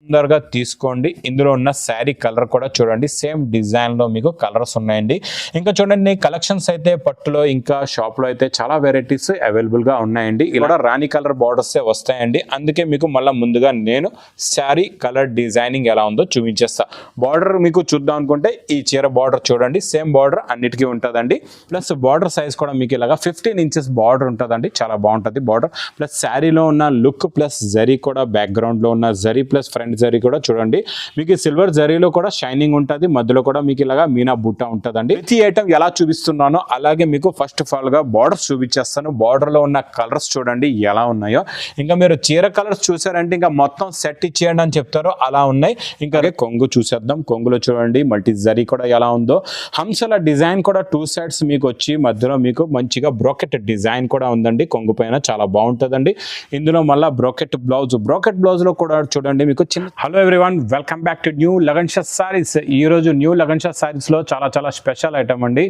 తొందరగా తీసుకోండి. ఇందులో ఉన్న శారీ కలర్ కూడా చూడండి, సేమ్ డిజైన్ లో మీకు కలర్స్ ఉన్నాయండి. ఇంకా చూడండి కలెక్షన్స్ అయితే పట్టులో ఇంకా షాప్ లో అయితే చాలా వెరైటీస్ అవైలబుల్ గా ఉన్నాయండి. ఇలా రాణి కలర్ బార్డర్స్ వస్తాయండి. అందుకే మీకు మళ్ళీ ముందుగా నేను శారీ కలర్ డిజైనింగ్ ఎలా ఉందో చూపించేస్తా. బార్డర్ మీకు చూద్దాం అనుకుంటే ఈ చీర బార్డర్ చూడండి, సేమ్ బార్డర్ అన్నిటికీ ఉంటుందండి. ప్లస్ బార్డర్ సైజ్ కూడా మీకు ఇలాగా 15 ఇంచెస్ బార్డర్ ఉంటుందండి. చాలా బాగుంటుంది బార్డర్. ప్లస్ శారీలో ఉన్న లుక్ ప్లస్ జరీ కూడా బ్యాక్గ్రౌండ్ లో ఉన్న జరీ ప్లస్ ఫ్రంట్ జరీ కూడా చూడండి, మీకు సిల్వర్ జరీలో కూడా షైనింగ్ ఉంటుంది. మధ్యలో కూడా మీకు ఇలాగా మీనా బుట్ట ఉంటుందండి. ప్రతి ఐటమ్ ఎలా చూపిస్తున్నానో అలాగే మీకు ఫస్ట్ ఆఫ్ ఆల్ గా బార్డర్ చూపించేస్తాను. బార్డర్ లో ఉన్న కలర్స్ చూడండి ఎలా ఉన్నాయో. ఇంకా మీరు చీర కలర్స్ చూసారంటే ఇంకా మొత్తం సెట్ ఇచ్చేయండి అని చెప్తారు, అలా ఉన్నాయి. ఇంకా కొంగు చూసేద్దాం. కొంగులో చూడండి మల్టీ జరీ కూడా ఎలా ఉందో. హంసల డిజైన్ కూడా 2 సైడ్స్ మీకు వచ్చి మధ్యలో మీకు మంచిగా బ్రోకెట్ డిజైన్ కూడా ఉందండి. కొంగు పైన చాలా బాగుంటుందండి. ఇందులో మళ్ళీ బ్రోకెట్ బ్లౌజ్ లో కూడా చూడండి మీకు చిన్న. Hello everyone, welcome back to new lagan Shah saris. ఈ రోజు న్యూ లగన్ షా సారీస్ లో చాలా స్పెషల్ ఐటమ్ అండి.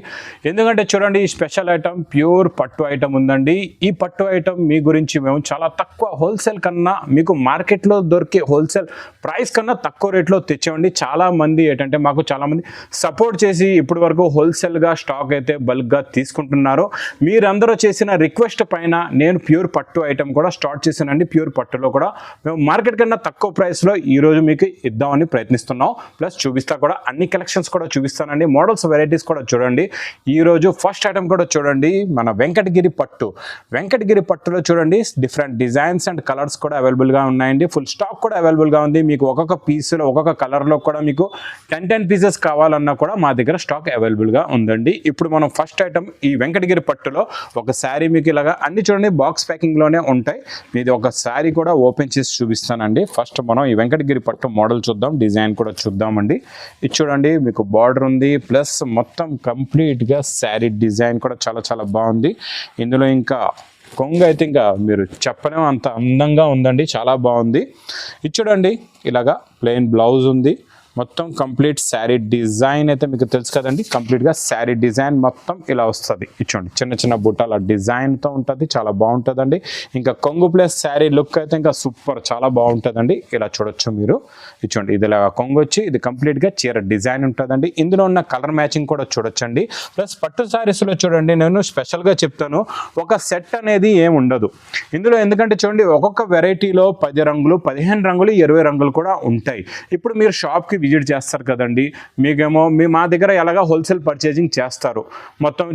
ఎందుకంటే చూడండి ఈ స్పెషల్ ఐటమ్ ప్యూర్ పట్టు ఐటమ్ ఉందండి. ఈ పట్టు ఐటమ్ మీ గురించి మేము చాలా తక్కువ హోల్సేల్ కన్నా మీకు మార్కెట్ లో దొరికే హోల్సేల్ ప్రైస్ కన్నా తక్కువ రేట్లో తెచ్చామండి. చాలా మంది ఏంటంటే మాకు చాలా మంది సపోర్ట్ చేసి ఇప్పటి వరకు హోల్సేల్ గా స్టాక్ అయితే బల్క్ గా తీసుకుంటున్నారు. మీరందరూ చేసిన రిక్వెస్ట్ పైన నేను ప్యూర్ పట్టు ఐటమ్ కూడా స్టార్ట్ చేశానండి. ప్యూర్ పట్టులో కూడా మేము మార్కెట్ కన్నా తక్కువ ప్రైస్ లో ఈ రోజు మీకు ఇద్దామని ప్రయత్నిస్తున్నాం. ప్లస్ చూపిస్తా కూడా అన్ని కలెక్షన్స్ కూడా చూపిస్తానండి. మోడల్స్ వెరైటీస్ కూడా చూడండి. ఈ రోజు ఫస్ట్ ఐటమ్ కూడా చూడండి, మన వెంకటగిరి పట్టులో చూడండి డిఫరెంట్ డిజైన్స్ అండ్ కలర్స్ కూడా అవైలబుల్ గా ఉన్నాయండి. ఫుల్ స్టాక్ కూడా అవైలబుల్ గా ఉంది. మీకు ఒక్కొక్క పీస్లో ఒక్కొక్క కలర్ లో కూడా మీకు 10 పీసెస్ కావాలన్నా కూడా మా దగ్గర స్టాక్ అవైలబుల్ గా ఉందండి. ఇప్పుడు మనం ఫస్ట్ ఐటమ్ ఈ వెంకటగిరి పట్టులో ఒక శారీ మీకు ఇలాగా అన్ని చూడండి బాక్స్ ప్యాకింగ్ లోనే ఉంటాయి. మీది ఒక శారీ కూడా ఓపెన్ చేసి చూపిస్తానండి. ఫస్ట్ మనం ఈ వెంకటగిరి పట్టు మోడల్ చూద్దాం, డిజైన్ కూడా చూద్దామండి. ఇది చూడండి మీకు బార్డర్ ఉంది, ప్లస్ మొత్తం కంప్లీట్ గా శారీ డిజైన్ కూడా చాలా బాగుంది. ఇందులో ఇంకా కొంగు అయితే ఇంకా మీరు చెప్పలేం అంత అందంగా ఉందండి, చాలా బాగుంది. ఇది చూడండి ఇలాగా ప్లెయిన్ బ్లౌజ్ ఉంది. మొత్తం కంప్లీట్ శారీ డిజైన్ అయితే మీకు తెలుసు కదండి. కంప్లీట్గా శారీ డిజైన్ మొత్తం ఇలా వస్తుంది. ఇచ్చోండి చిన్న బుట్టాల డిజైన్తో ఉంటుంది, చాలా బాగుంటుందండి. ఇంకా కొంగు ప్లస్ శారీ లుక్ అయితే ఇంకా సూపర్, చాలా బాగుంటుందండి. ఇలా చూడొచ్చు మీరు. ఇచ్చోండి ఇది ఇలా కొంగు వచ్చి ఇది కంప్లీట్గా చీర డిజైన్ ఉంటుందండి. ఇందులో ఉన్న కలర్ మ్యాచింగ్ కూడా చూడొచ్చండి. ప్లస్ పట్టు శారీస్లో చూడండి నేను స్పెషల్గా చెప్తాను, ఒక సెట్ అనేది ఏమి ఉండదు ఇందులో. ఎందుకంటే చూడండి ఒక్కొక్క వెరైటీలో 10 రంగులు 15 రంగులు 20 రంగులు కూడా ఉంటాయి. ఇప్పుడు మీరు షాప్కి విజిట్ చేస్తారు కదండి, మీకేమో మా దగ్గర ఎలాగా హోల్సేల్ పర్చేజింగ్ చేస్తారు. మొత్తం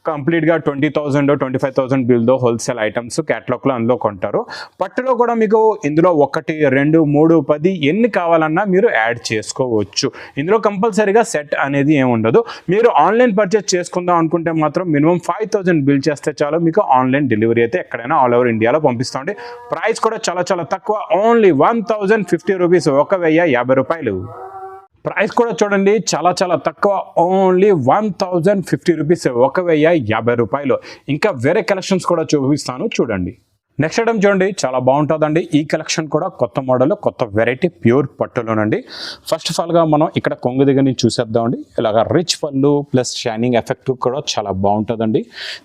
కంప్లీట్గా 20,000 25,000 బిల్తో హోల్సేల్ ఐటమ్స్ క్యాటలాగ్లో అందులో కొంటారు. పట్టులో కూడా మీకు ఇందులో 1 2 3 10 ఎన్ని కావాలన్నా మీరు యాడ్ చేసుకోవచ్చు. ఇందులో కంపల్సరీగా సెట్ అనేది ఏమి ఉండదు. మీరు ఆన్లైన్ పర్చేస్ చేసుకుందాం అనుకుంటే మాత్రం మినిమం 5,000 బిల్ చేస్తే చాలు, మీకు ఆన్లైన్ డెలివరీ అయితే ఎక్కడైనా ఆల్ ఓవర్ ఇండియాలో పంపిస్తామండి. ప్రైస్ కూడా చాలా తక్కువ, ఓన్లీ 1,050 రూపీస్, 1,050 రూపాయలు. ప్రైస్ కూడా చూడండి చాలా తక్కువ, ఓన్లీ 1,050 రూపీస్, 1,050 రూపాయలు. ఇంకా వేరే కలెక్షన్స్ కూడా చూపిస్తాను చూడండి. నెక్స్ట్ ఐటమ్ చూడండి చాలా బాగుంటుందండి. ఈ కలెక్షన్ కూడా కొత్త మోడల్ కొత్త వెరైటీ ప్యూర్ పట్టులోనండి. ఫస్ట్ ఆఫ్ ఆల్గా మనం ఇక్కడ కొంగు దగ్గర నుంచి చూసేద్దామండి. ఇలాగా రిచ్ పళ్ళు ప్లస్ షైనింగ్ ఎఫెక్ట్ కూడా చాలా బాగుంటుందండి.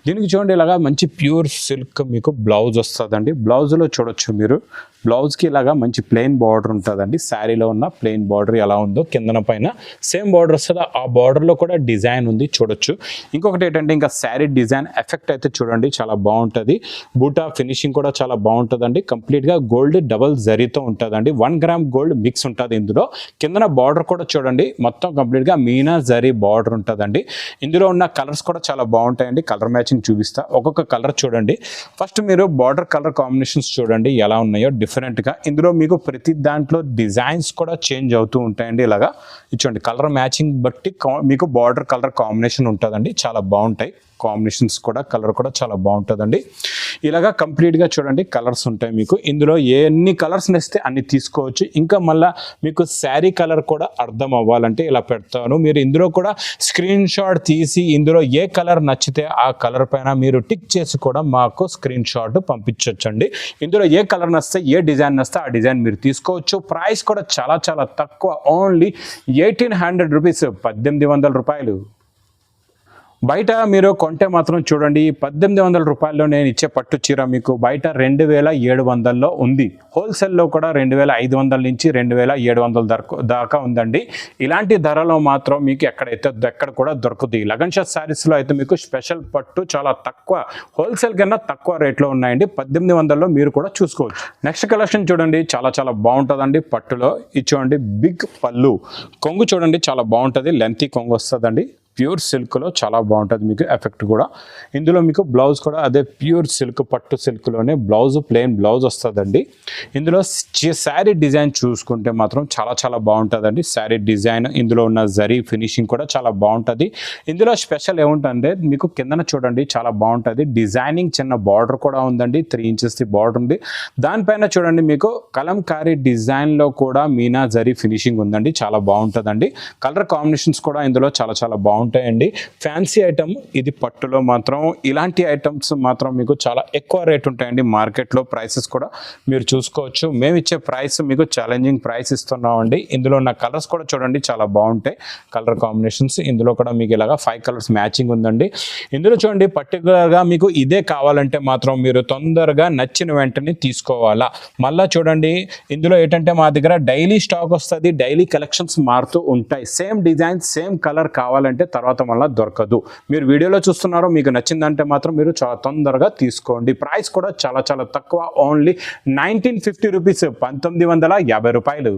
దీనికి చూడండి ఇలాగా మంచి ప్యూర్ సిల్క్ మీకు బ్లౌజ్ వస్తుందండి. బ్లౌజ్లో చూడొచ్చు మీరు, బ్లౌజ్కి ఇలాగా మంచి ప్లెయిన్ బార్డర్ ఉంటుందండి. శారీలో ఉన్న ప్లెయిన్ బార్డర్ ఎలా ఉందో కిందన పైన సేమ్ బార్డర్ వస్తుంది. ఆ బార్డర్లో కూడా డిజైన్ ఉంది చూడొచ్చు. ఇంకొకటి ఏంటంటే ఇంకా శారీ డిజైన్ ఎఫెక్ట్ అయితే చూడండి చాలా బాగుంటుంది. బూటా ఫినిషింగ్ కూడా చాలా బాగుంటుందండి. కంప్లీట్గా గోల్డ్ డబల్ జరీతో ఉంటుందండి. 1 గ్రామ్ గోల్డ్ మిక్స్ ఉంటుంది ఇందులో. కిందన బార్డర్ కూడా చూడండి మొత్తం కంప్లీట్గా మీనా జరీ బార్డర్ ఉంటుందండి. ఇందులో ఉన్న కలర్స్ కూడా చాలా బాగుంటాయండి. కలర్ మ్యాచింగ్ చూపిస్తా. ఒక్కొక్క కలర్ చూడండి. ఫస్ట్ మీరు బార్డర్ కలర్ కాంబినేషన్స్ చూడండి ఎలా ఉన్నాయో డిఫరెంట్గా. ఇందులో మీకు ప్రతి దాంట్లో డిజైన్స్ కూడా చేంజ్ అవుతూ ఉంటాయండి. ఇలాగా ఇచ్చోండి కలర్ మ్యాచింగ్ బట్టి మీకు బార్డర్ కలర్ కాంబినేషన్ ఉంటుందండి. చాలా బాగుంటాయి కాంబినేషన్స్ కూడా, కలర్ కూడా చాలా బాగుంటుందండి. ఇలాగా కంప్లీట్గా చూడండి కలర్స్ ఉంటాయి మీకు. ఇందులో ఎన్ని కలర్స్ నచ్చితే అన్ని తీసుకోవచ్చు. ఇంకా మళ్ళీ మీకు శారీ కలర్ కూడా అర్థం అవ్వాలంటే ఇలా పెడతాను. మీరు ఇందులో కూడా స్క్రీన్ షాట్ తీసి ఇందులో ఏ కలర్ నచ్చితే ఆ కలర్ పైన మీరు టిక్ చేసి కూడా మాకు స్క్రీన్ షాట్ పంపించవచ్చండి. ఇందులో ఏ కలర్ నచ్చితే ఏ డిజైన్ నచ్చితే ఆ డిజైన్ మీరు తీసుకోవచ్చు. ప్రైస్ కూడా చాలా తక్కువ, ఓన్లీ 1,800 రూపీస్, 1,800 రూపాయలు. బయట మీరు కొంటే మాత్రం చూడండి 1800 రూపాయల్లో నేను ఇచ్చే పట్టు చీర మీకు బయట 2700లో ఉంది. హోల్సేల్లో కూడా 2500 నుంచి 2700 దాకా ఉందండి. ఇలాంటి ధరలో మాత్రం మీకు ఎక్కడ కూడా దొరుకుతుంది. లగన్ షాట్ శారీస్లో అయితే మీకు స్పెషల్ పట్టు చాలా తక్కువ, హోల్సేల్ కన్నా తక్కువ రేట్లో ఉన్నాయండి. 1800లో మీరు కూడా చూసుకోవచ్చు. నెక్స్ట్ కలెక్షన్ చూడండి, చాలా చాలా బాగుంటుందండి. పట్టులో ఇది చూడండి, బిగ్ పళ్ళు, కొంగు చూడండి చాలా బాగుంటుంది, లెంతీ కొంగు వస్తుందండి. ప్యూర్ సిల్క్లో చాలా బాగుంటుంది మీకు ఎఫెక్ట్ కూడా. ఇందులో మీకు బ్లౌజ్ కూడా అదే ప్యూర్ సిల్క్, పట్టు సిల్క్లోనే బ్లౌజ్, ప్లెయిన్ బ్లౌజ్ వస్తుందండి. ఇందులో శారీ డిజైన్ చూసుకుంటే మాత్రం చాలా చాలా బాగుంటుందండి. శారీ డిజైన్, ఇందులో ఉన్న జరీ ఫినిషింగ్ కూడా చాలా బాగుంటుంది. ఇందులో స్పెషల్ ఏముంటుందంటే మీకు కిందన చూడండి చాలా బాగుంటుంది, డిజైనింగ్ చిన్న బార్డర్ కూడా ఉందండి, 3 ఇంచెస్ బార్డర్ ఉంది. దానిపైన చూడండి మీకు కలంకారీ డిజైన్లో కూడా మీనా జరీ ఫినిషింగ్ ఉందండి, చాలా బాగుంటుందండి. కలర్ కాంబినేషన్స్ కూడా ఇందులో చాలా చాలా బాగుంటాయండి. ఫ్యాన్సీ ఐటమ్ ఇది. పట్టులో మాత్రం ఇలాంటి ఐటమ్స్ మాత్రం మీకు చాలా ఎక్కువ రేట్ ఉంటాయండి మార్కెట్లో. ప్రైసెస్ కూడా మీరు చూసుకోవచ్చు. మేము ఇచ్చే ప్రైస్ మీకు ఛాలెంజింగ్ ప్రైస్ ఇస్తున్నామండి. ఇందులో ఉన్న కలర్స్ కూడా చూడండి చాలా బాగుంటాయి, కలర్ కాంబినేషన్స్. ఇందులో కూడా మీకు ఇలాగా 5 కలర్స్ మ్యాచింగ్ ఉందండి. ఇందులో చూడండి పర్టికులర్గా మీకు ఇదే కావాలంటే మాత్రం మీరు తొందరగా నచ్చిన వెంటనే తీసుకోవాలా. మళ్ళీ చూడండి ఇందులో ఏంటంటే మా దగ్గర డైలీ స్టాక్ వస్తుంది, డైలీ కలెక్షన్స్ మారుతూ ఉంటాయి. సేమ్ డిజైన్ సేమ్ కలర్ కావాలంటే తర్వాత మళ్ళీ దొరకదు. మీరు వీడియోలో చూస్తున్నారో మీకు నచ్చిందంటే మాత్రం మీరు చాలా తొందరగా తీసుకోండి. ప్రైస్ కూడా చాలా చాలా తక్కువ, ఓన్లీ 1950 రూపీస్, 1950 రూపాయలు.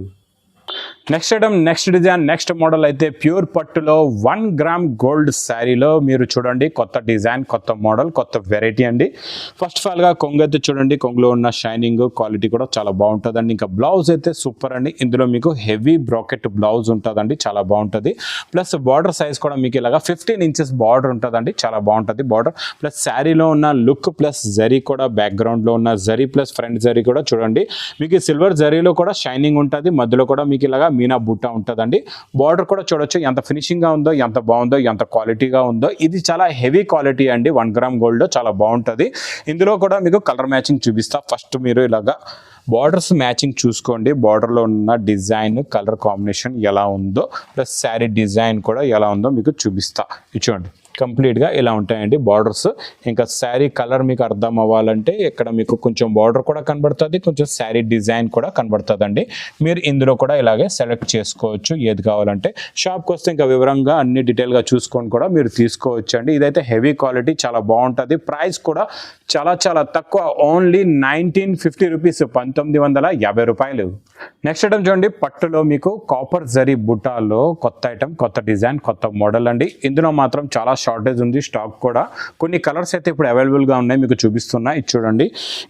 Next item, next design, next model అయితే ప్యూర్ పట్టులో 1 గ్రామ్ గోల్డ్ శారీలో మీరు చూడండి కొత్త డిజైన్, కొత్త మోడల్, కొత్త వెరైటీ అండి. ఫస్ట్ ఆఫ్ ఆల్గా కొంగు అయితే చూడండి, కొంగులో ఉన్న షైనింగ్ క్వాలిటీ కూడా చాలా బాగుంటుందండి. ఇంకా బ్లౌజ్ అయితే సూపర్ అండి. ఇందులో మీకు హెవీ బ్రాకెట్ బ్లౌజ్ ఉంటుందండి, చాలా బాగుంటుంది. ప్లస్ బార్డర్ సైజ్ కూడా మీకు ఇలాగా 15 ఇంచెస్ బార్డర్ ఉంటుందండి, చాలా బాగుంటుంది బార్డర్. ప్లస్ శారీలో ఉన్న లుక్ ప్లస్ జరీ కూడా, బ్యాక్గ్రౌండ్లో ఉన్న జరీ ప్లస్ ఫ్రంట్ జరీ కూడా చూడండి మీకు సిల్వర్ జరీలో కూడా షైనింగ్ ఉంటుంది. మధ్యలో కూడా మీకు ఇలాగా మీనా బుట్ట ఉంటుందండి. బార్డర్ కూడా చూడొచ్చు ఎంత ఫినిషింగ్గా ఉందో, ఎంత బాగుందో, ఎంత క్వాలిటీగా ఉందో. ఇది చాలా హెవీ క్వాలిటీ అండి, 1 గ్రామ్ గోల్డ్ చాలా బాగుంటుంది. ఇందులో కూడా మీకు కలర్ మ్యాచింగ్ చూపిస్తా. ఫస్ట్ మీరు ఇలాగా బార్డర్స్ మ్యాచింగ్ చూసుకోండి. బార్డర్లో ఉన్న డిజైన్, కలర్ కాంబినేషన్ ఎలా ఉందో, ప్లస్ శారీ డిజైన్ కూడా ఎలా ఉందో మీకు చూపిస్తా. చూడండి కంప్లీట్గా ఇలా ఉంటాయండి బార్డర్స్. ఇంకా శారీ కలర్ మీకు అర్థం అవ్వాలంటే ఇక్కడ మీకు కొంచెం బార్డర్ కూడా కనబడుతుంది, కొంచెం శారీ డిజైన్ కూడా కనబడుతుందండి. మీరు ఇందులో కూడా ఇలాగే సెలెక్ట్ చేసుకోవచ్చు ఏది కావాలంటే. షాప్కి వస్తే ఇంకా వివరంగా అన్ని డీటెయిల్గా చూసుకొని కూడా మీరు తీసుకోవచ్చు అండి. ఇదైతే హెవీ క్వాలిటీ, చాలా బాగుంటుంది. ప్రైస్ కూడా చాలా చాలా తక్కువ, ఓన్లీ 1950 రూపీస్, 1950 రూపాయలు. నెక్స్ట్ ఐటమ్ చూడండి, పట్టులో మీకు కాపర్ జరీ బుటాలో కొత్త ఐటమ్, కొత్త డిజైన్, కొత్త మోడల్ అండి. ఇందులో మాత్రం చాలా షార్టేజ్ ఉంది స్టాక్ కూడా. కొన్ని కలర్స్ అయితే ఇప్పుడు అవైలబుల్గా ఉన్నాయి, మీకు చూపిస్తున్నా. ఇది చూడండి,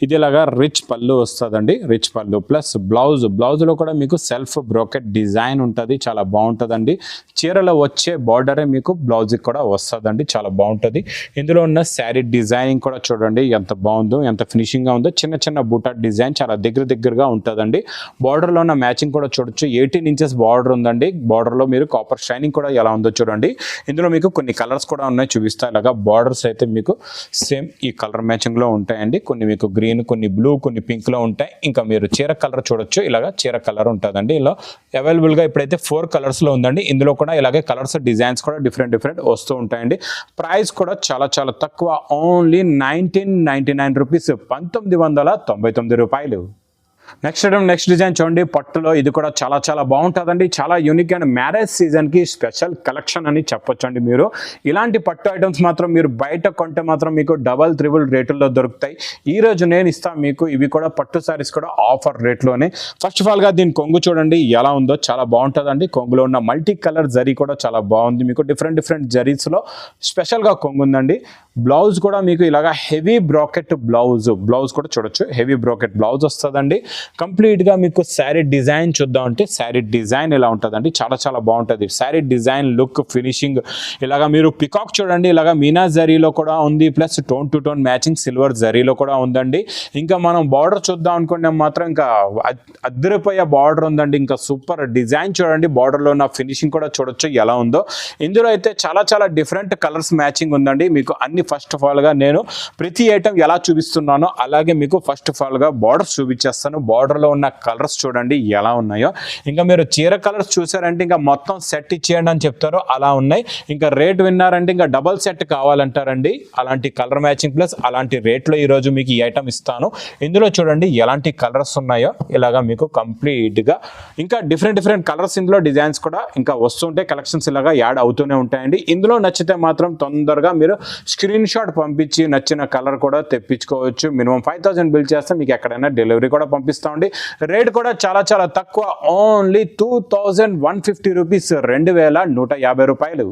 ఇది ఇలాగా రిచ్ పళ్ళు వస్తుందండి, రిచ్ పళ్ళు ప్లస్ బ్లౌజ్లో కూడా మీకు సెల్ఫ్ బ్రోకెట్ డిజైన్ ఉంటుంది, చాలా బాగుంటుందండి. చీరలో వచ్చే బార్డరే మీకు బ్లౌజ్కి కూడా వస్తుందండి, చాలా బాగుంటుంది. ఇందులో ఉన్న శారీ డిజైనింగ్ కూడా చూడండి ఎంత బాగుందో, ఎంత ఫినిషింగ్గా ఉందో. చిన్న చిన్న బూటా డిజైన్ చాలా దగ్గరగా ఉంటుందండి. బార్డర్లో ఉన్న మ్యాచింగ్ కూడా చూడొచ్చు, 18 ఇంచెస్ బార్డర్ ఉందండి. బార్డర్లో మీరు కాపర్ షైనింగ్ కూడా ఎలా ఉందో చూడండి. ఇందులో మీకు కొన్ని కలర్స్ కూడా ఉన్నాయి, చూపిస్తా. ఇలాగా బార్డర్స్ అయితే మీకు సేమ్ ఈ కలర్ మ్యాచింగ్లో ఉంటాయండి. కొన్ని మీకు గ్రీన్, కొన్ని బ్లూ, కొన్ని పింక్లో ఉంటాయి. ఇంకా మీరు చీర కలర్ చూడొచ్చు, ఇలాగా చీర కలర్ ఉంటుందండి. ఇలా అవైలబుల్గా ఇప్పుడైతే 4 కలర్స్లో ఉందండి. ఇందులో కూడా ఇలాగే కలర్స్, డిజైన్స్ కూడా డిఫరెంట్ వస్తూ ఉంటాయండి. ప్రైస్ కూడా చాలా చాలా తక్కువ, ఓన్లీ 1999 రూపీస్, 1999 రూపాయలు. నెక్స్ట్ డిజైన్ చూడండి, పట్టులో ఇది కూడా చాలా చాలా బాగుంటుందండి. చాలా యూనిక్ అండ్ మ్యారేజ్ సీజన్కి స్పెషల్ కలెక్షన్ అని చెప్పొచ్చండి. మీరు ఇలాంటి పట్టు ఐటమ్స్ మాత్రం మీరు బయట కొంటే మాత్రం మీకు డబల్, ట్రిపుల్ రేటుల్లో దొరుకుతాయి. ఈరోజు నేను ఇస్తాను మీకు ఇవి కూడా పట్టు సారీస్ కూడా ఆఫర్ రేట్లోనే. ఫస్ట్ ఆఫ్ ఆల్గా దీని కొంగు చూడండి ఎలా ఉందో, చాలా బాగుంటుందండి. కొంగులో ఉన్న మల్టీ కలర్ జరీ కూడా చాలా బాగుంది. మీకు డిఫరెంట్ జరీస్లో స్పెషల్గా కొంగు ఉందండి. బ్లౌజ్ కూడా మీకు ఇలాగా హెవీ బ్రాకెట్ బ్లౌజ్ కూడా చూడొచ్చు, హెవీ బ్రాకెట్ బ్లౌజ్ వస్తుందండి. కంప్లీట్గా మీకు శారీ డిజైన్ చూద్దామంటే శారీ డిజైన్ ఎలా ఉంటుందండి, చాలా చాలా బాగుంటుంది. శారీ డిజైన్, లుక్, ఫినిషింగ్ ఇలాగా మీరు పికాక్ చూడండి, ఇలాగా మీనా జరీలో కూడా ఉంది, plus tone to tone matching silver జరీలో కూడా ఉందండి. ఇంకా మనం బార్డర్ చూద్దాం అనుకుంటే మాత్రం ఇంకా అద్దరిపోయే బార్డర్ ఉందండి. ఇంకా సూపర్ డిజైన్ చూడండి, బార్డర్లో ఉన్న ఫినిషింగ్ కూడా చూడొచ్చు ఎలా ఉందో. ఇందులో అయితే చాలా చాలా డిఫరెంట్ కలర్స్ మ్యాచింగ్ ఉందండి. మీకు అన్ని ఫస్ట్ ఆఫ్ ఆల్ గా నేను ప్రతి ఐటమ్ ఎలా చూపిస్తున్నానో అలాగే మీకు ఫస్ట్ ఆఫ్ ఆల్ గా బార్డర్స్ చూపించేస్తాను. బార్డర్ లో ఉన్న కలర్స్ చూడండి ఎలా ఉన్నాయో. ఇంకా మీరు చీర కలర్స్ చూసారంటే ఇంకా మొత్తం సెట్ ఇచ్చేయండి అని చెప్తారు, అలా ఉన్నాయి. ఇంకా రేట్ విన్నారంటే ఇంకా డబల్ సెట్ కావాలంటారండి. అలాంటి కలర్ మ్యాచింగ్ ప్లస్ అలాంటి రేట్లో ఈరోజు మీకు ఈ ఐటమ్ ఇస్తాను. ఇందులో చూడండి ఎలాంటి కలర్స్ ఉన్నాయో ఇలాగా మీకు కంప్లీట్ గా ఇంకా డిఫరెంట్ కలర్స్, ఇందులో డిజైన్స్ కూడా ఇంకా వస్తుంటే కలెక్షన్స్ ఇలాగా యాడ్ అవుతూనే ఉంటాయండి. ఇందులో నచ్చితే మాత్రం తొందరగా మీరు స్క్రీన్ షాట్ పంపించి నచ్చిన కలర్ కూడా తెప్పించుకోవచ్చు. మినిమం 5000 బిల్ చేస్తే మీకు ఎక్కడైనా డెలివరీ కూడా పంపిస్తామండి. రేట్ కూడా చాలా తక్కువ, ఓన్లీ 2150 రూపీస్, 2150 రూపాయలు.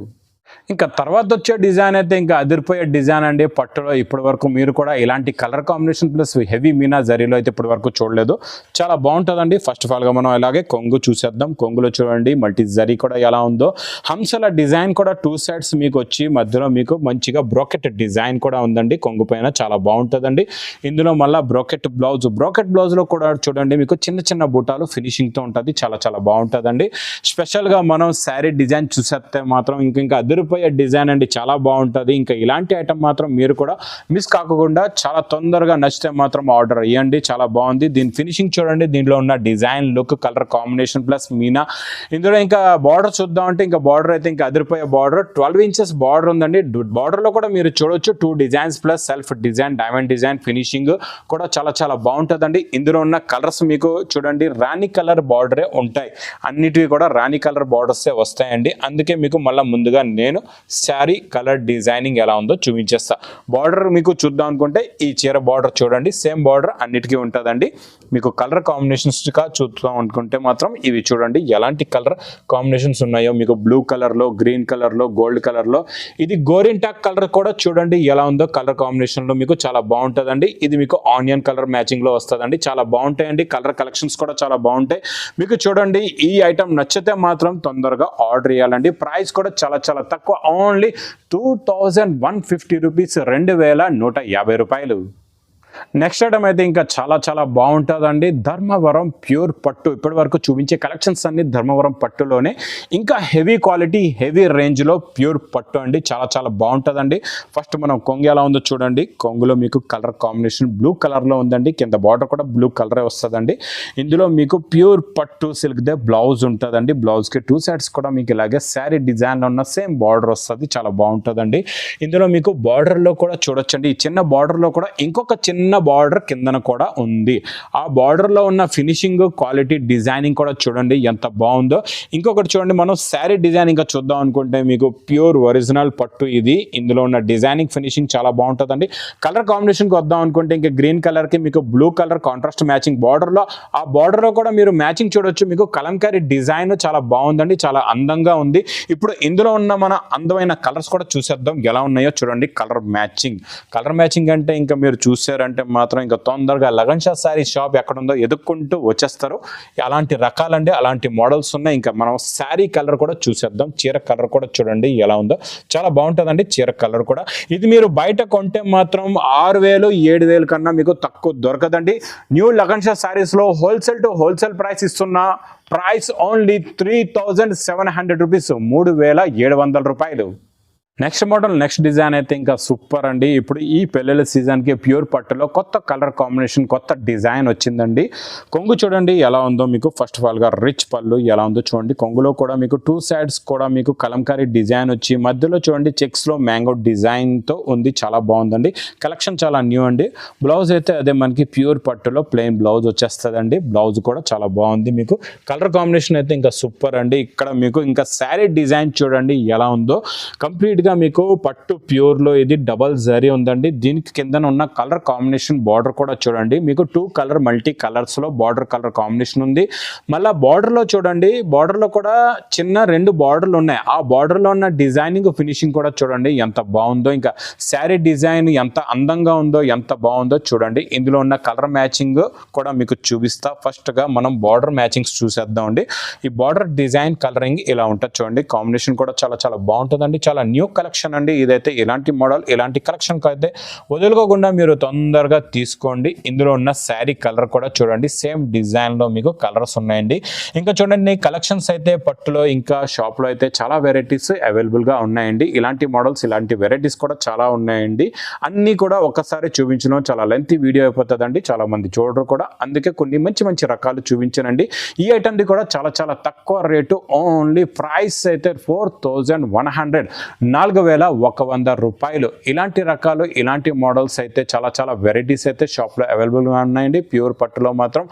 ఇంకా తర్వాత వచ్చే డిజైన్ అయితే ఇంకా అదిరిపోయే డిజైన్ అండి. పట్టులో ఇప్పటి వరకు మీరు కూడా ఇలాంటి కలర్ కాంబినేషన్ ప్లస్ హెవీ మీనా జరీలో అయితే ఇప్పటి వరకు చూడలేదు. చాలా బాగుంటుందండి. ఫస్ట్ ఆఫ్ ఆల్గా మనం అలాగే కొంగు చూసేద్దాం. కొంగులో చూడండి మల్టీ జరీ కూడా ఎలా ఉందో. హంసల డిజైన్ కూడా 2 సైడ్స్ మీకు వచ్చి మధ్యలో మీకు మంచిగా బ్రోకెట్ డిజైన్ కూడా ఉందండి. కొంగు పైన చాలా బాగుంటుందండి. ఇందులో మళ్ళీ బ్రోకెట్ బ్లౌజ్లో కూడా చూడండి మీకు చిన్న బూటాలు ఫినిషింగ్తో ఉంటుంది. చాలా బాగుంటుందండి. స్పెషల్గా మనం శారీ డిజైన్ చూసేస్తే మాత్రం ఇంకా అదిరిపోయే డిజైన్ అండి, చాలా బాగుంటుంది. ఇంకా ఇలాంటి ఐటమ్ మాత్రం మీరు కూడా మిస్ కాకుండా చాలా తొందరగా నచ్చితే మాత్రం ఆర్డర్ ఇవ్వండి. చాలా బాగుంది. దీని ఫినిషింగ్ చూడండి, దీనిలో ఉన్న design look colour combination plus Meena. ఇందులో ఇంకా బార్డర్ చూద్దాం అంటే ఇంకా బార్డర్ అయితే ఇంకా అదిరిపోయే బార్డర్ 12 ఇంచెస్ బార్డర్ ఉందండి. బార్డర్లో కూడా మీరు చూడొచ్చు 2 designs plus self design, diamond design, finishing కూడా చాలా బాగుంటుందండి. ఇందులో ఉన్న కలర్స్ మీకు చూడండి రాణి కలర్ బార్డరే ఉంటాయి. అన్నిటివి కూడా రాణి కలర్ బార్డర్సే వస్తాయండి. అందుకే మీకు మళ్ళీ ముందుగా నేను శారీ కలర్ డిజైనింగ్ ఎలా ఉందో చూపించేస్తా. బార్డర్ మీకు చూద్దాం అనుకుంటే ఈ చీర బార్డర్ చూడండి సేమ్ బార్డర్ అన్నిటికీ ఉంటుందండి. మీకు కలర్ కాంబినేషన్స్గా చూద్దాం అనుకుంటే మాత్రం ఇవి చూడండి ఎలాంటి కలర్ కాంబినేషన్స్ ఉన్నాయో. మీకు బ్లూ కలర్లో, గ్రీన్ కలర్లో, గోల్డ్ కలర్లో, ఇది గోరింటాక్ కలర్ కూడా చూడండి ఎలా ఉందో. కలర్ కాంబినేషన్లో మీకు చాలా బాగుంటుందండి. ఇది మీకు ఆనియన్ కలర్ మ్యాచింగ్లో వస్తుందండి. చాలా బాగుంటాయండి. కలర్ కలెక్షన్స్ కూడా చాలా బాగుంటాయి. మీకు చూడండి ఈ ఐటమ్ నచ్చితే మాత్రం తొందరగా ఆర్డర్ చేయాలండి. ప్రైస్ కూడా చాలా తక్కువ, ఓన్లీ 2150 రూపీస్, 2150 రూపాయలు. నెక్స్ట్ ఐటమ్ అయితే ఇంకా చాలా బాగుంటుందండి. ధర్మవరం ప్యూర్ పట్టు. ఇప్పటి వరకు చూపించే కలెక్షన్స్ అన్ని ధర్మవరం పట్టులోనే. ఇంకా హెవీ క్వాలిటీ హెవీ రేంజ్లో ప్యూర్ పట్టు అండి. చాలా బాగుంటుందండి. ఫస్ట్ మనం కొంగు ఎలా ఉందో చూడండి. కొంగులో మీకు కలర్ కాంబినేషన్ బ్లూ కలర్లో ఉందండి. కింద బార్డర్ కూడా బ్లూ కలరే వస్తుందండి. ఇందులో మీకు ప్యూర్ పట్టు సిల్క్దే బ్లౌజ్ ఉంటుందండి. బ్లౌజ్కి 2 సైడ్స్ కూడా మీకు ఇలాగే శారీ డిజైన్లో ఉన్న సేమ్ బార్డర్ వస్తుంది. చాలా బాగుంటుందండి. ఇందులో మీకు బార్డర్లో కూడా చూడొచ్చండి. ఈ చిన్న బార్డర్లో కూడా ఇంకొక చిన్న బార్డర్ కిందన కూడా ఉంది. ఆ బార్డర్ లో ఉన్న ఫినిషింగ్ క్వాలిటీ డిజైనింగ్ కూడా చూడండి ఎంత బాగుందో. ఇంకొకటి చూడండి మనం శారీ డిజైన్ ఇంకా చూద్దాం అనుకుంటే మీకు ప్యూర్ ఒరిజినల్ పట్టు ఇది. ఇందులో ఉన్న డిజైనింగ్ ఫినిషింగ్ చాలా బాగుంటుందండి. కలర్ కాంబినేషన్ కి వద్దాం అనుకుంటే ఇంకా గ్రీన్ కలర్ కి మీకు blue colour contrast matching border లో, ఆ బార్డర్ లో కూడా మీరు మ్యాచింగ్ చూడొచ్చు. మీకు కలంకారీ డిజైన్ చాలా బాగుందండి, చాలా అందంగా ఉంది. ఇప్పుడు ఇందులో ఉన్న మన అందమైన కలర్స్ కూడా చూసేద్దాం ఎలా ఉన్నాయో చూడండి. కలర్ మ్యాచింగ్ అంటే ఇంకా మీరు చూసారంటే మాత్రం ఇంకా తొందరగా లగన్ షా శారీ షాప్ ఎక్కడ ఉందో ఎదుక్కుంటూ వచ్చేస్తారు. అలాంటి రకాలండి, అలాంటి మోడల్స్ ఉన్నాయి. ఇంకా మనం శారీ కలర్ కూడా చూసేద్దాం. చీర కలర్ కూడా చూడండి ఎలా ఉందో. చాలా బాగుంటుందండి చీర కలర్ కూడా. ఇది మీరు బయట కొంటే మాత్రం 6000 7000 కన్నా మీకు తక్కువ దొరకదండి. న్యూ లగన్ షా శారీస్ లో హోల్సేల్ టు హోల్సేల్ ప్రైస్ ఇస్తున్న ప్రైస్ ఓన్లీ 3700 రూపీస్, 3700 రూపాయలు. నెక్స్ట్ మోడల్ నెక్స్ట్ డిజైన్ అయితే ఇంకా సూపర్ అండి. ఇప్పుడు ఈ పెళ్ళిళ్ళ సీజన్కి ప్యూర్ పట్టులో కొత్త కలర్ కాంబినేషన్ కొత్త డిజైన్ వచ్చిందండి. కొంగు చూడండి ఎలా ఉందో. మీకు ఫస్ట్ ఆఫ్ ఆల్గా రిచ్ పళ్ళు ఎలా ఉందో చూడండి. కొంగులో కూడా మీకు 2 సైడ్స్ కూడా మీకు కలంకారీ డిజైన్ వచ్చి మధ్యలో చూడండి చెక్స్లో మ్యాంగో డిజైన్తో ఉంది. చాలా బాగుందండి. కలెక్షన్ చాలా న్యూ అండి. బ్లౌజ్ అయితే అదే మనకి ప్యూర్ పట్టులో ప్లెయిన్ బ్లౌజ్ వచ్చేస్తుందండి. బ్లౌజ్ కూడా చాలా బాగుంది. మీకు కలర్ కాంబినేషన్ అయితే ఇంకా సూపర్ అండి. ఇక్కడ మీకు ఇంకా శారీ డిజైన్ చూడండి ఎలా ఉందో. కంప్లీట్ మీకు పట్టు ప్యూర్ లో ఇది డబల్ జరీ ఉందండి. దీనికి కింద ఉన్న కలర్ కాంబినేషన్ బార్డర్ కూడా చూడండి. మీకు 2 కలర్ మల్టీ కలర్స్ లో బార్డర్ కలర్ కాంబినేషన్ ఉంది. మళ్ళీ బార్డర్ లో చూడండి, బార్డర్ లో కూడా చిన్న 2 బార్డర్లు ఉన్నాయి. ఆ బార్డర్ లో ఉన్న డిజైనింగ్ ఫినిషింగ్ కూడా చూడండి ఎంత బాగుందో. ఇంకా శారీ డిజైన్ ఎంత అందంగా ఉందో, ఎంత బాగుందో చూడండి. ఇందులో ఉన్న కలర్ మ్యాచింగ్ కూడా మీకు చూపిస్తా. ఫస్ట్ గా మనం బార్డర్ మ్యాచింగ్స్ చూసేద్దాం అండి. ఈ బార్డర్ డిజైన్ కలరింగ్ ఇలా ఉంటుంది చూడండి. కాంబినేషన్ కూడా చాలా బాగుంటుందండి. చాలా న్యూ కలెక్షన్ అండి. ఇదైతే ఇలాంటి మోడల్ ఇలాంటి కలెక్షన్ అయితే వదులుకోకుండా మీరు తొందరగా తీసుకోండి. ఇందులో ఉన్న శారీ కలర్ కూడా చూడండి, సేమ్ డిజైన్ లో మీకు కలర్స్ ఉన్నాయండి. ఇంకా చూడండి కలెక్షన్స్ అయితే పట్టులో ఇంకా షాప్ లో అయితే చాలా వెరైటీస్ అవైలబుల్ గా ఉన్నాయండి. ఇలాంటి మోడల్స్ ఇలాంటి వెరైటీస్ కూడా చాలా ఉన్నాయండి. అన్ని కూడా ఒక్కసారి చూపించడం చాలా లెంతీ వీడియో అయిపోతుందండి, చాలా మంది చూడరు కూడా. అందుకే కొన్ని మంచి మంచి రకాలు చూపించానండి. ఈ ఐటమ్ ది కూడా చాలా చాలా తక్కువ రేటు, ఓన్లీ ప్రైస్ అయితే 4100 4100 రూపాయలు. ఇలాంటి రకాలు ఇలాంటి మోడల్స్ అయితే చాలా చాలా వెరైటీస్ అయితే షాప్లో అవైలబుల్గా ఉన్నాయండి. ప్యూర్ పట్టులో మాత్రం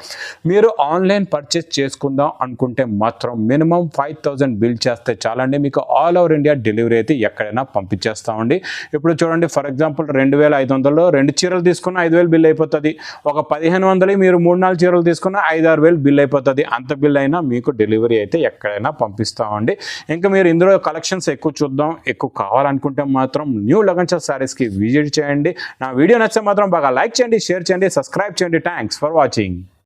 మీరు ఆన్లైన్ పర్చేస్ చేసుకుందాం అనుకుంటే మాత్రం మినిమం 5000 బిల్ చేస్తే చాలండి, మీకు ఆల్ ఓవర్ ఇండియా డెలివరీ అయితే ఎక్కడైనా పంపించేస్తామండి. ఇప్పుడు చూడండి, ఫర్ ఎగ్జాంపుల్ 2500 2 చీరలు తీసుకున్న 5000 బిల్ అయిపోతుంది. ఒక 1500 మీరు 3-4 చీరలు తీసుకున్న 5-6000 బిల్ అయిపోతుంది. అంత బిల్ అయినా మీకు డెలివరీ అయితే ఎక్కడైనా పంపిస్తామండి. ఇంకా మీరు ఇందులో కలెక్షన్స్ ఎక్కువ చూద్దాం, ఎక్కువ కావాలనుకుంటే మాత్రం న్యూ లగన్షా శారీస్కి విజిట్ చేయండి. నా వీడియో నచ్చితే మాత్రం బాగా లైక్ చేయండి, షేర్ చేయండి, సబ్స్క్రైబ్ చేయండి. Thanks for watching.